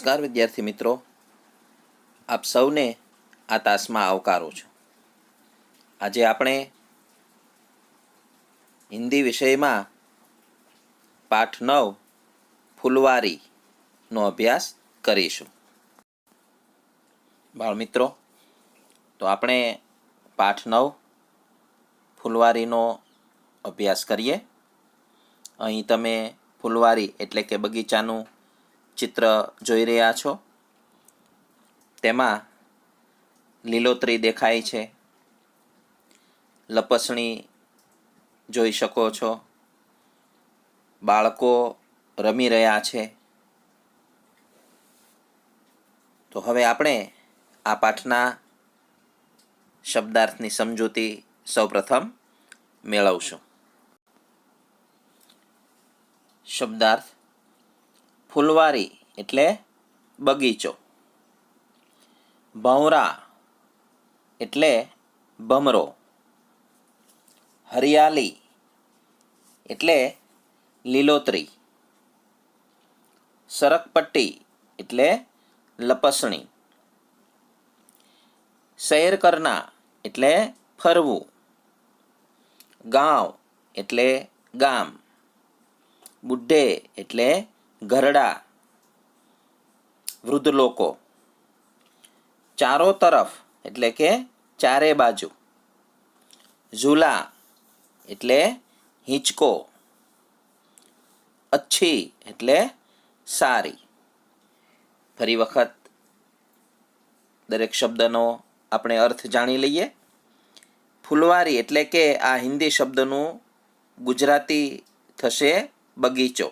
નમસ્કાર વિદ્યાર્થી મિત્રો, આપ સૌને આ તાસમાં આવકારું છું. આજે આપણે હિન્દી વિષયમાં પાઠ 9 ફૂલવારીનો અભ્યાસ કરીશું. બાળમિત્રો, તો આપણે પાઠ 9 ફૂલવારીનો અભ્યાસ કરીએ. અહીં તમે ફૂલવારી એટલે કે બગીચાનું ચિત્ર જોઈ રહ્યા છો. તેમાં લીલોતરી દેખાય છે, લપસણી જોઈ શકો છો, બાળકો રમી રહ્યા છે. તો હવે આપણે આ પાઠના શબ્દાર્થની સમજૂતી સૌપ્રથમ મેળવશું. શબ્દાર્થ: ફૂલવારી એટલે બગીચો, ભંવરા એટલે ભમરો, હરિયાળી એટલે લીલોતરી, સરકપટ્ટી એટલે લપસણી, સૈર કરના એટલે ફરવું, ગાંવ એટલે ગામ, બુઢ્ઢે એટલે ઘરડા વૃદ્ધ લોકો, ચારો તરફ એટલે કે ચારે બાજુ, ઝૂલા એટલે હિંચકો, અચ્છી એટલે સારી. ફરી વખત દરેક શબ્દનો આપણે અર્થ જાણી લઈએ. ફૂલવારી એટલે કે આ હિન્દી શબ્દનું ગુજરાતી થશે બગીચો.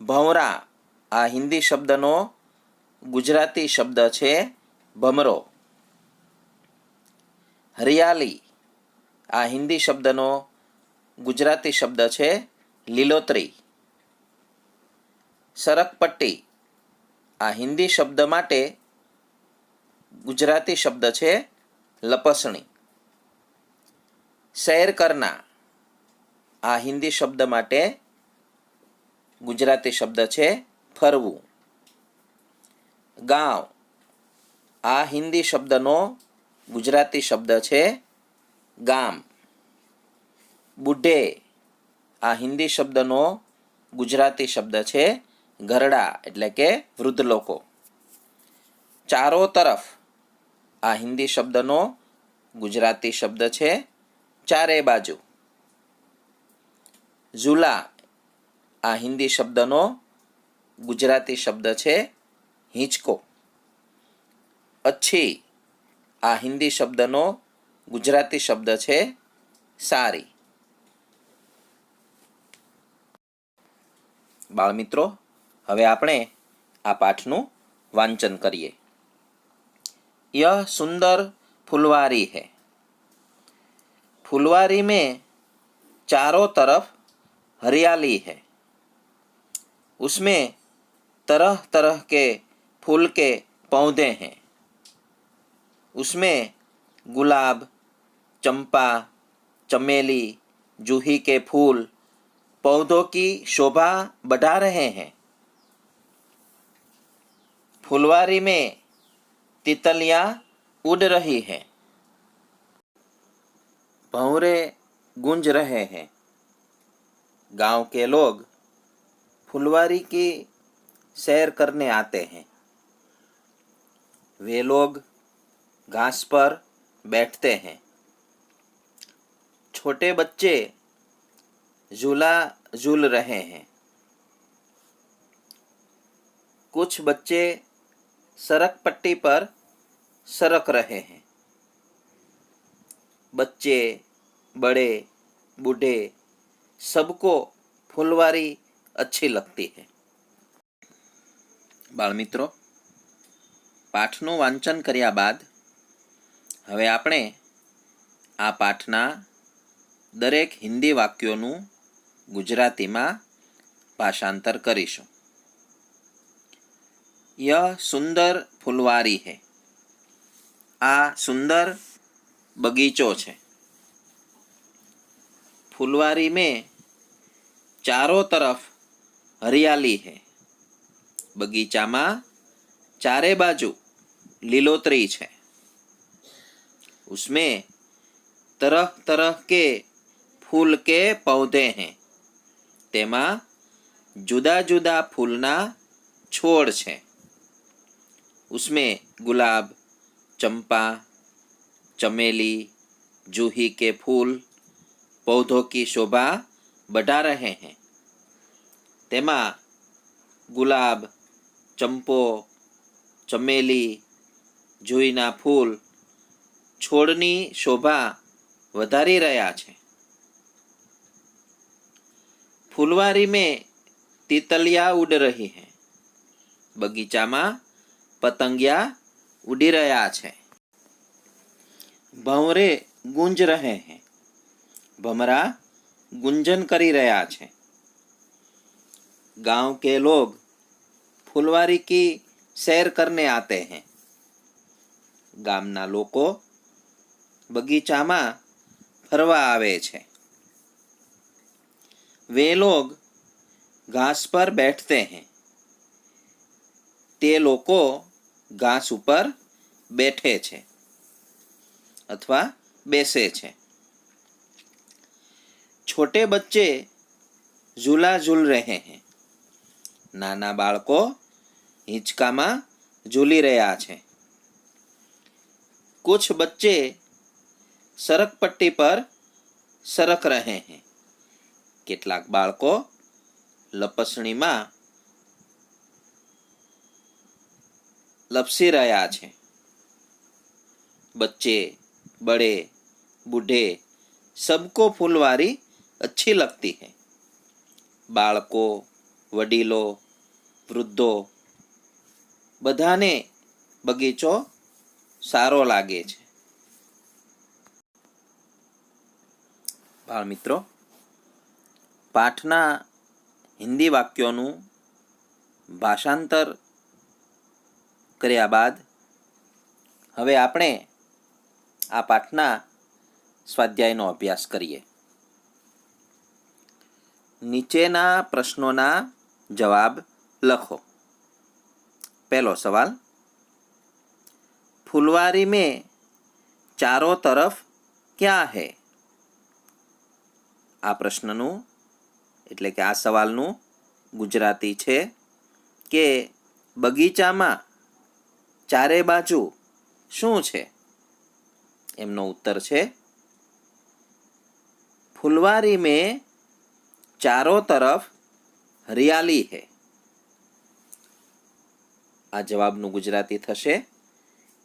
ભંવરા આ હિન્દી શબ્દનો ગુજરાતી શબ્દ છે ભમરો. હરિયાળી આ હિન્દી શબ્દનો ગુજરાતી શબ્દ છે લીલોતરી. સરકપટ્ટી આ હિન્દી શબ્દ માટે ગુજરાતી શબ્દ છે લપસણી. સૈર કરના આ હિન્દી શબ્દ માટે ગુજરાતી શબ્દ છે ફરવું. ગાંવ આ હિન્દી શબ્દનો ગુજરાતી શબ્દ છે ગામ. બુઢ્ઢે આ હિન્દી શબ્દનો ગુજરાતી શબ્દ છે ઘરડા એટલે કે વૃદ્ધ લોકો. ચારો તરફ આ હિન્દી શબ્દનો ગુજરાતી શબ્દ છે ચારે બાજુ. ઝૂલા આ હિન્દી શબ્દનો ગુજરાતી શબ્દ છે હિંચકો. અચ્છી આ હિન્દી શબ્દનો ગુજરાતી શબ્દ છે સારી. બાળમિત્રો, હવે આપણે આ પાઠનું વાંચન કરીએ. यह सुंदर फुलवारी है. फुलवारी में चारों तरफ हरियाली है. उसमें तरह तरह के फूल के पौधे हैं. उसमें गुलाब, चंपा, चमेली, जूही के फूल पौधों की शोभा बढ़ा रहे हैं. फुलवारी में तितलियां उड़ रही हैं. भंवरे गूंज रहे हैं. गांव के लोग फुलवारी की सैर करने आते हैं. वे लोग घास पर बैठते हैं. छोटे बच्चे झूला झूल रहे हैं. कुछ बच्चे सरक पट्टी पर सरक रहे हैं. बच्चे, बड़े, बूढ़े सबको फुलवारी अच्छी लगती है. બાળમિત્રો, પાઠનું વાંચન કર્યા બાદ હવે આપણે આ પાઠના દરેક હિન્દી વાક્યોનું ગુજરાતીમાં ભાષાંતર કરીશું. यह सुंदर फुलवारी है. આ સુંદર બગીચો છે. फुलवारी में चारों तरफ हरियाली है. बगीचाમાં चारे बाजू लीलोतरी है। उसमें तरह तरह के फूल के पौधे हैं। तेमा जुदा जुदा फूलना छोड़ है। उसमें गुलाब, चंपा, चमेली, जूही के फूल पौधों की शोभा बढ़ा रहे हैं। तेमा गुलाब, चंपो, चमेली, जूहीना फूल છોડની શોભા વધારી રહ્યા છે। फुलवारी में तितलियाँ उड़ रही हैं। बगीचाમાં पतंगिया उड़ी रहा है। भंवरे गूंज रहे हैं। भमरा गुंजन करी रहा है। गांव के लोग फुलवारी की सैर करने आते हैं। गामना लोको बगीचाમાં फरवा आवे छे। वे लोग घास पर बैठते हैं। ते लोको घास ऊपर बैठे छे अथवा बेसे छे। छोटे बच्चे झूला झूल रहे हैं। नाना बाळको हिंचकामां झूली रह्या छे। कुछ बच्चे सरक पट्टी पर सरक रहे हैं। કેટલાક બાળકો લપસણીમાં લપસી રહ્યા છે। बच्चे, बड़े, बूढ़े सबको फुलवारी अच्छी लगती है। बाळको, वडीलो, वृद्धो बधाने बगीचो सारो लागे छे। बाळ मित्रों, पाठना हिंदी वाक्यों भाषांतर कर्या बाद हवे आपणे आ पाठना स्वाध्यायनो अभ्यास करीए। नीचेना प्रश्नोना जवाब लखो। पहलो सवाल, फुलवारी में चारों तरफ क्या है? आ प्रश्ननु એટલે કે આ સવાલનું ગુજરાતી છે કે બગીચામાં ચારે બાજુ શું છે? એમનો ઉત્તર છે फुलवारी में चारों तरफ हरियाली है। आ जवाबનું ગુજરાતી થશે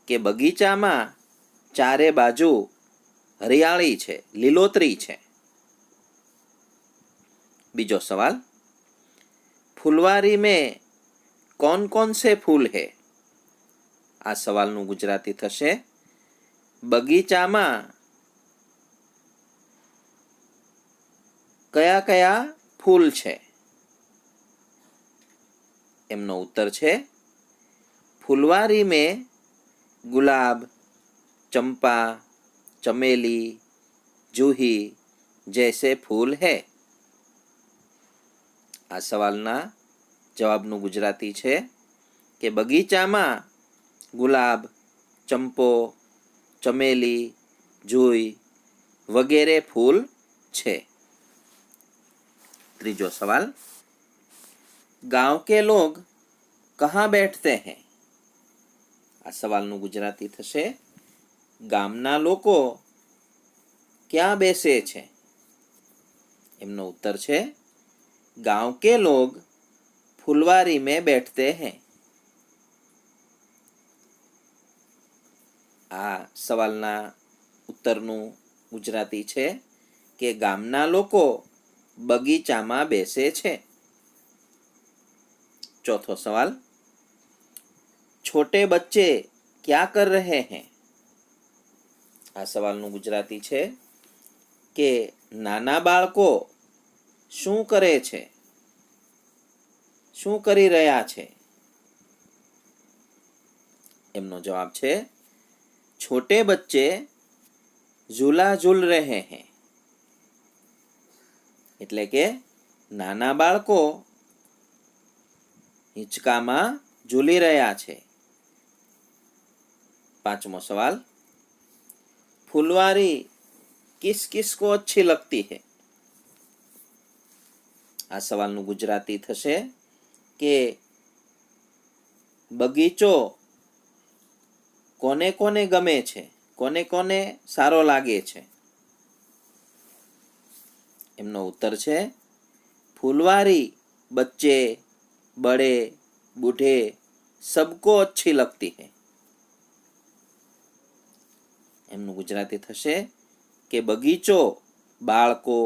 કે બગીચામાં ચારે બાજુ હરિયાળી છે, લીલોતરી છે। बीजो सवाल, फुलवारी में कौन कौन से फूल है? आ सवालनु गुजराती थशे बगीचामां कया कया फूल छे? एमनो उत्तर छे फुलवारी में गुलाब, चंपा, चमेली, जूही जैसे फूल है। आ सवालना जवाबनु गुजराती छे कि बगीचामां गुलाब, चंपो, चमेली, जूही वगैरे फूल छे। त्रीजो सवाल, गांव के लोग कहाँ बैठते हैं? आ सवालनु गुजराती थशे गामना लोको क्या बेसे छे? एमनो उत्तर छे गांव के लोग फुलवारी में बैठते हैं। आ सवालना उत्तरनु गुजराती छे के गामना लोको बगीचामां बेसे छे। चौथो सवाल, छोटे बच्चे क्या कर रहे हैं? आ सवालनु गुजराती छे के नाना बाळको શું કરે છે? શું કરી રહ્યા છે? એમનો જવાબ છે छोटे बच्चे झूला झूल रहे हैं। એટલે કે નાના બાળકો હિંચકામાં ઝૂલી રહ્યા છે. 5મો સવાલ, फुलवारी किस किस को अच्छी लगती है? આ સવાલનું ગુજરાતી થશે કે બગીચો કોને કોને ગમે છે, કોને કોને સારો લાગે છે? એમનો ઉત્તર છે फुलवारी बच्चे बड़े बूढ़े सबको अच्छी लगती है. એમનું ગુજરાતી થશે કે બગીચો બાળકો,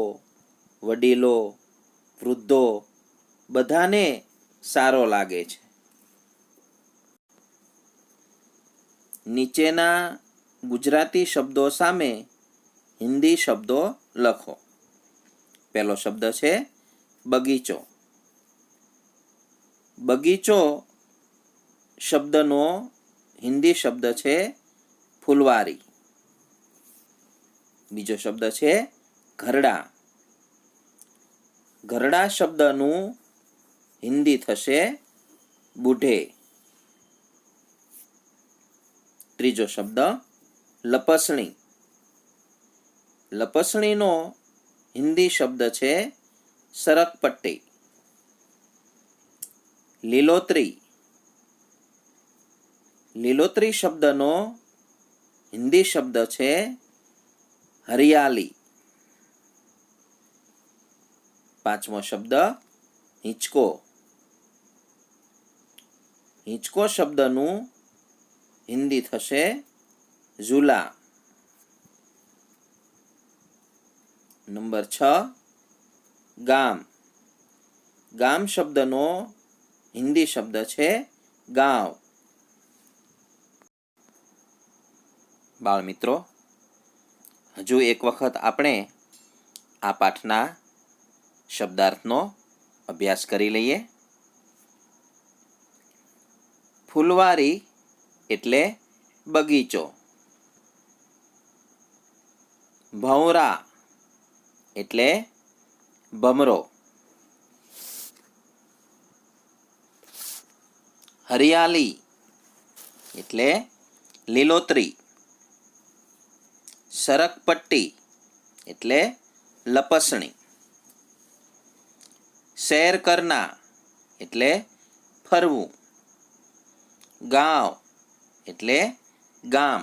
વડીલો, વૃદ્ધો બધાને સારો લાગે છે. નીચેના ગુજરાતી શબ્દો સામે હિન્દી શબ્દો લખો. પહેલો શબ્દ છે બગીચો. બગીચો શબ્દનો હિન્દી શબ્દ છે ફુલવારી. બીજો શબ્દ છે ઘરડા. ઘરડા શબ્દનું હિન્દી થશે બુઢે. ત્રીજો શબ્દ લપસણી. લપસણીનો હિન્દી શબ્દ છે સરકપટ્ટી. લીલોતરી. લીલોતરી શબ્દનો હિન્દી શબ્દ છે હરિયાળી. 5મો શબ્દ હિંચકો. હિંચકો શબ્દનું હિન્દી થશે ઝૂલા. નંબર 6 ગામ. ગામ શબ્દનો હિન્દી શબ્દ છે ગાંવ. બાળ મિત્રો, હજુ એક વખત આપણે આ પાઠના શબ્દાર્થનો અભ્યાસ કરી લઈએ. ફુલવારી એટલે બગીચો. ભંવરા એટલે ભમરો. હરિયાળી એટલે લીલોતરી. સરકપટ્ટી એટલે લપસણી. સૈર કરના એટલે ફરવું. ગાંવ એટલે ગામ.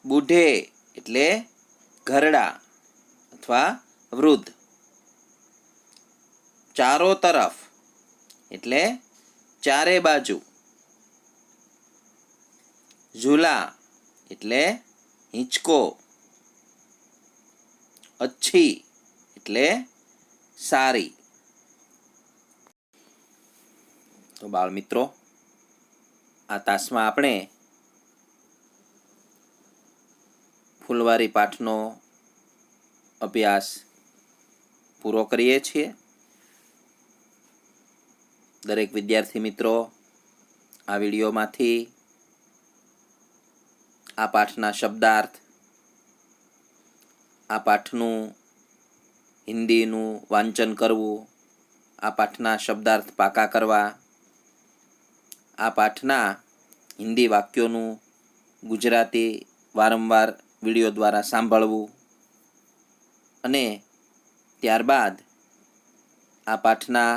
બુઢે એટલે ઘરડા અથવા વૃદ્ધ. ચારો તરફ એટલે ચારે બાજુ. ઝૂલા એટલે હિંચકો. અચ્છી એટલે સારી. તો બાળ મિત્રો, આ તાસમાં આપણે ફુલવારી પાઠનો અભ્યાસ પૂરો કરીએ છીએ. દરેક વિદ્યાર્થી મિત્રો આ વિડીયોમાંથી આ પાઠના શબ્દાર્થ, આ પાઠનું હિન્દીનું વાંચન કરવું, આ પાઠના શબ્દાર્થ પાકા કરવા, આ પાઠના હિન્દી વાક્યોનું ગુજરાતી વારંવાર વિડીયો દ્વારા સાંભળવું અને ત્યારબાદ આ પાઠના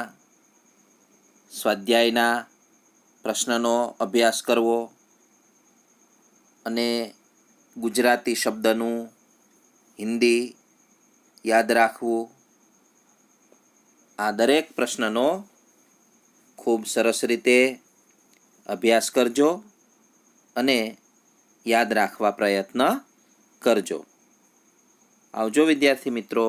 સ્વાધ્યાયના પ્રશ્નનો અભ્યાસ કરવો અને ગુજરાતી શબ્દનું હિન્દી યાદ રાખવું. આ દરેક પ્રશ્નનો ખૂબ સરસ રીતે અભ્યાસ કરજો અને યાદ રાખવા પ્રયત્ન કરજો. આવજો વિદ્યાર્થી મિત્રો.